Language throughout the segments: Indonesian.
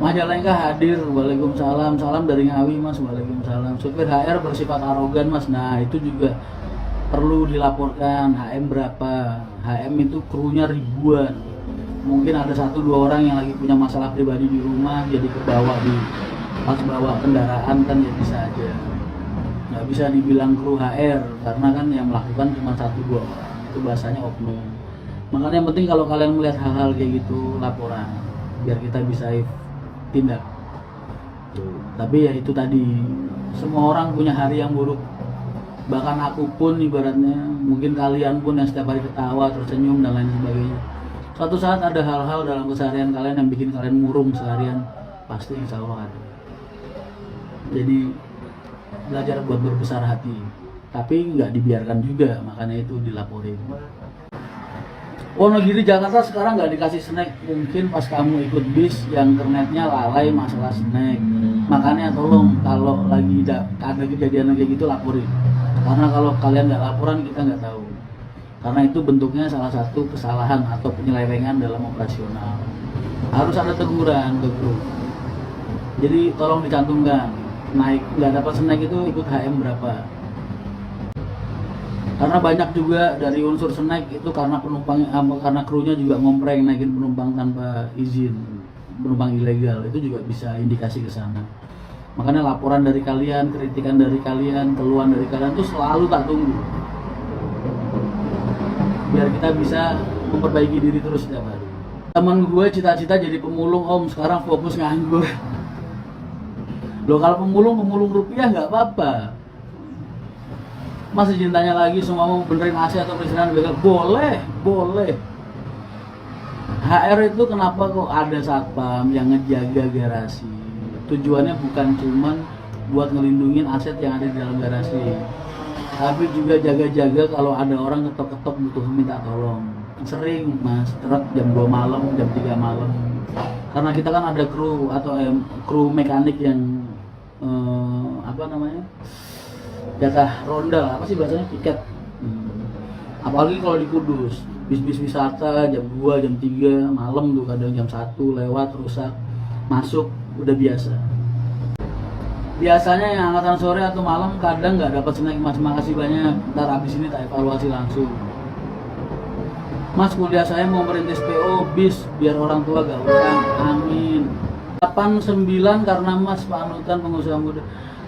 Majalengka hadir, waalaikumsalam, salam dari Ngawi mas, waalaikumsalam. Supir HR bersifat arogan mas, nah itu juga perlu dilaporkan. HM berapa? HM itu krunya ribuan, mungkin ada 1-2 orang yang lagi punya masalah pribadi di rumah, jadi kebawa di pas bawa kendaraan kan ya bisa aja. Nggak bisa dibilang kru HR karena kan yang melakukan cuma 1-2 orang, itu bahasanya oknum. Makanya yang penting kalau kalian melihat hal-hal kayak gitu, laporan biar kita bisa tindak. Tapi ya itu tadi, semua orang punya hari yang buruk, bahkan aku pun ibaratnya, mungkin kalian pun yang setiap hari ketawa, tersenyum dan lain sebagainya, suatu saat ada hal-hal dalam keseharian kalian yang bikin kalian murung seharian, pasti insya Allah ada. Jadi belajar buat berbesar hati, tapi nggak dibiarkan juga, makanya itu dilaporin. Wonogiri Jakarta sekarang nggak dikasih snack, mungkin pas kamu ikut bis yang kernetnya lalai masalah snack. Makanya tolong kalau lagi ada kejadian kayak gitu laporin, karena kalau kalian nggak laporan kita nggak tahu, karena itu bentuknya salah satu kesalahan atau penyelewengan dalam operasional. Harus ada teguran ke kru. Jadi tolong dicantumkan, naik nggak dapat snack itu ikut HM berapa. Karena banyak juga dari unsur snack itu karena penumpang, karena krunya juga ngompreng naikin penumpang tanpa izin, penumpang ilegal, itu juga bisa indikasi ke sana. Makanya laporan dari kalian, kritikan dari kalian, keluhan dari kalian itu selalu tak tunggu, biar kita bisa memperbaiki diri terus setiap hari. Teman gue cita-cita jadi pemulung om, sekarang fokus nganggur. Loh kalau pemulung rupiah nggak apa-apa. Masih cintanya lagi semua mau benerin AC atau perizinan BK, boleh. HR itu kenapa kok ada satpam yang ngejaga garasi? Tujuannya bukan cuman buat ngelindungin aset yang ada di dalam garasi, tapi juga jaga-jaga kalau ada orang ketok-ketok butuh minta tolong. Sering mas, truk jam 2 malam, jam 3 malam. Karena kita kan ada kru atau kru mekanik yang apa namanya? Jatah ronda, apa sih bahasanya, piket. Apalagi kalau di Kudus, bis-bis wisata jam 2, jam 3 malam tuh, kadang jam 1 lewat rusak, masuk udah biasa. Biasanya yang angkatan sore atau malam kadang nggak dapat snack mas, makasih banyak, ntar abis ini tak evaluasi langsung. Mas kuliah saya mau merintis PO bis biar orang tua gak utang, amin. 89 karena mas panutan pengusaha muda.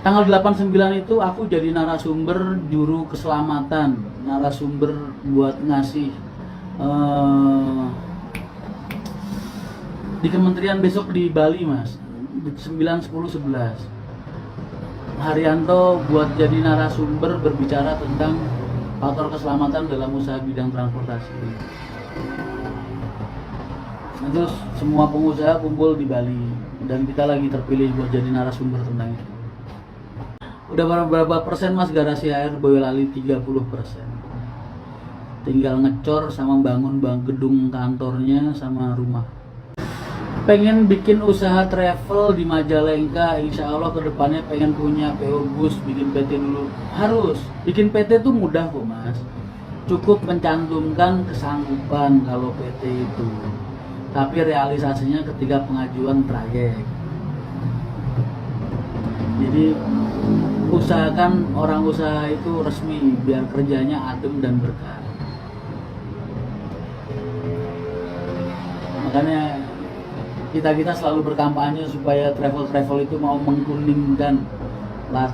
Tanggal 89 itu aku jadi narasumber juru keselamatan, narasumber buat ngasih di kementerian besok di Bali mas, 9, 10, 11. Haryanto buat jadi narasumber berbicara tentang faktor keselamatan dalam usaha bidang transportasi. Terus semua pengusaha kumpul di Bali dan kita lagi terpilih buat jadi narasumber tentang itu. Udah berapa persen mas garasi HR Boyolali? 30%. Tinggal ngecor sama bangun gedung kantornya sama rumah. Pengen bikin usaha travel di Majalengka, insya Allah kedepannya pengen punya PO bus, bikin PT dulu. Harus, bikin PT tuh mudah kok mas. Cukup mencantumkan kesanggupan kalau PT itu. Tapi realisasinya ketika pengajuan trayek. Jadi usahakan orang usaha itu resmi biar kerjanya adem dan berkah. Makanya kita selalu berkampanye supaya travel itu mau mengkuningkan lah.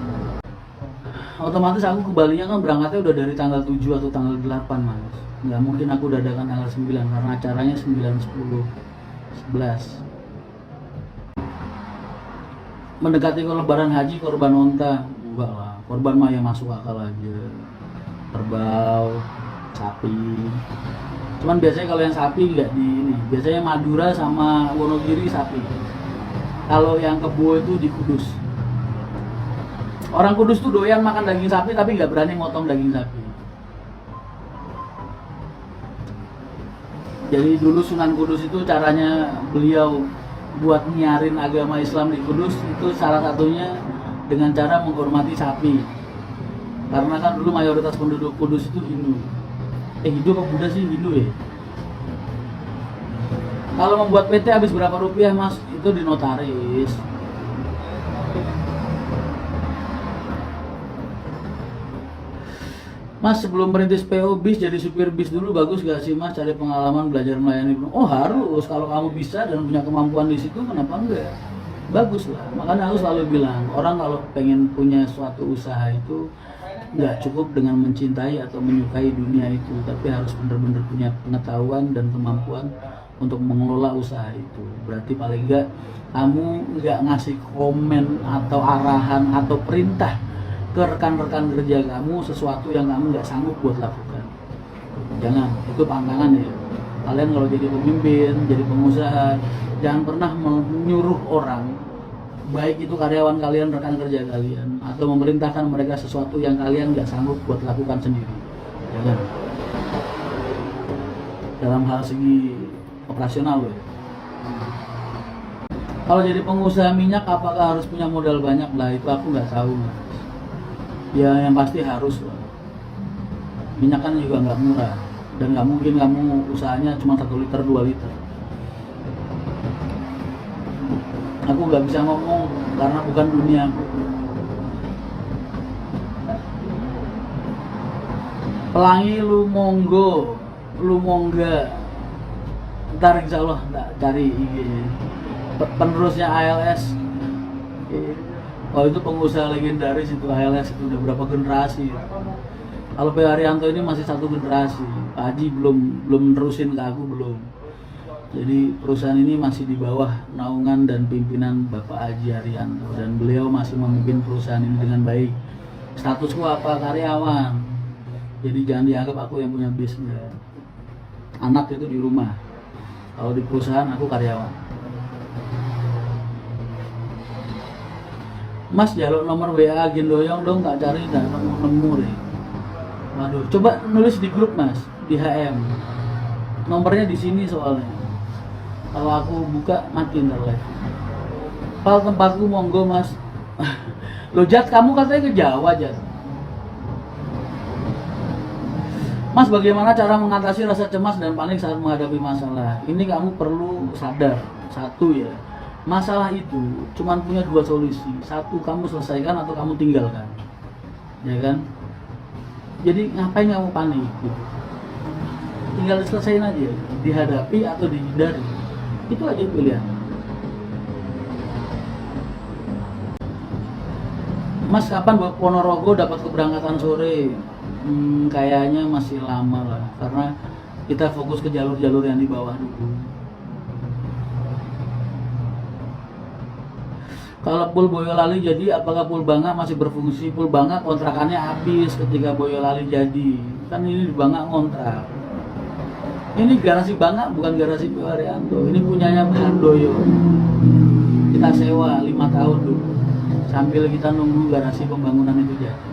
Otomatis aku ke Balinya kan berangkatnya udah dari tanggal 7 atau tanggal 8 mas. Nggak mungkin aku dadakan tanggal 9 karena acaranya 9, 10, 11. Mendekati lebaran haji korban onta, enggak lah, korban mah yang masuk akal aja, kerbau, sapi. Cuman biasanya kalau yang sapi enggak di ini, biasanya Madura sama Wonogiri sapi. Kalau yang kebo itu di Kudus. Orang Kudus tuh doyan makan daging sapi tapi nggak berani motong daging sapi. Jadi dulu Sunan Kudus itu caranya beliau buat nyiarin agama Islam di Kudus itu salah satunya dengan cara menghormati sapi. Karena kan dulu mayoritas penduduk Kudus itu Hindu. Hindu apa Buddha sih? Hindu ya. Kalau membuat PT habis berapa rupiah mas? Itu di notaris. Mas sebelum merintis PO bis jadi supir bis dulu bagus gak sih mas? Cari pengalaman belajar melayani. Oh harus, kalau kamu bisa dan punya kemampuan di situ kenapa enggak? Bagus lah. Makanya aku selalu bilang orang kalau pengen punya suatu usaha itu nggak cukup dengan mencintai atau menyukai dunia itu, tapi harus benar-benar punya pengetahuan dan kemampuan untuk mengelola usaha itu. Berarti paling enggak kamu nggak ngasih komen atau arahan atau perintah ke rekan-rekan kerja kamu sesuatu yang kamu nggak sanggup buat lakukan. Jangan, itu pantangan ya. Kalian kalau jadi pemimpin, jadi pengusaha, jangan pernah menyuruh orang, baik itu karyawan kalian, rekan kerja kalian, atau memerintahkan mereka sesuatu yang kalian nggak sanggup buat lakukan sendiri. Jangan. Dalam hal segi operasional ya. Kalau jadi pengusaha minyak apakah harus punya modal banyak? Lah itu aku nggak tahu. Ya yang pasti harus. Minyak kan juga nggak murah dan nggak mungkin kamu usahanya cuma 1 liter 2 liter. Aku nggak bisa ngomong karena bukan dunia aku. Pelangi lu monggo, lu mongga. Ntar insya Allah cari IG penerusnya ALS. Oh itu pengusaha legendaris itu, ALS itu udah berapa generasi. Kalau Pak Haryanto ini masih 1 generasi. Pak Haji belum nerusin ke aku, belum. Jadi perusahaan ini masih di bawah naungan dan pimpinan Bapak Haji Haryanto dan beliau masih memimpin perusahaan ini dengan baik. Statusku apa? Karyawan. Jadi jangan dianggap aku yang punya bisnis. Anak itu di rumah. Kalau di perusahaan aku karyawan. Mas jaluk nomor WA Gindoyong dong, tak cari dah nemu deh. Waduh, coba nulis di grup mas, di HM. Nomornya di sini soalnya. Kalau aku buka mati ntar live. Pal tempatku monggo mas. Lo Jat, kamu katanya ke Jawa Jat. Mas bagaimana cara mengatasi rasa cemas dan panik saat menghadapi masalah? Ini kamu perlu sadar. Satu ya, masalah itu cuma punya 2 solusi. Satu kamu selesaikan atau kamu tinggalkan. Ya kan? Jadi ngapain kamu panik gitu? Tinggal diselesain aja, dihadapi atau dihindari. Itu aja pilihan. Mas kapan Ponorogo dapat keberangkatan sore? Kayaknya masih lama lah, karena kita fokus ke jalur-jalur yang di bawah dulu. Kalau pool Boyolali jadi, apakah pool Bangka masih berfungsi? Pool Bangka kontrakannya habis ketika Boyolali jadi. Kan ini di Bangka ngontrak. Ini garasi Bangka, bukan garasi Pak Haryanto. Ini punyanya Pak Handoyo. Kita sewa 5 tahun dulu, sambil kita nunggu garasi pembangunan itu jadi.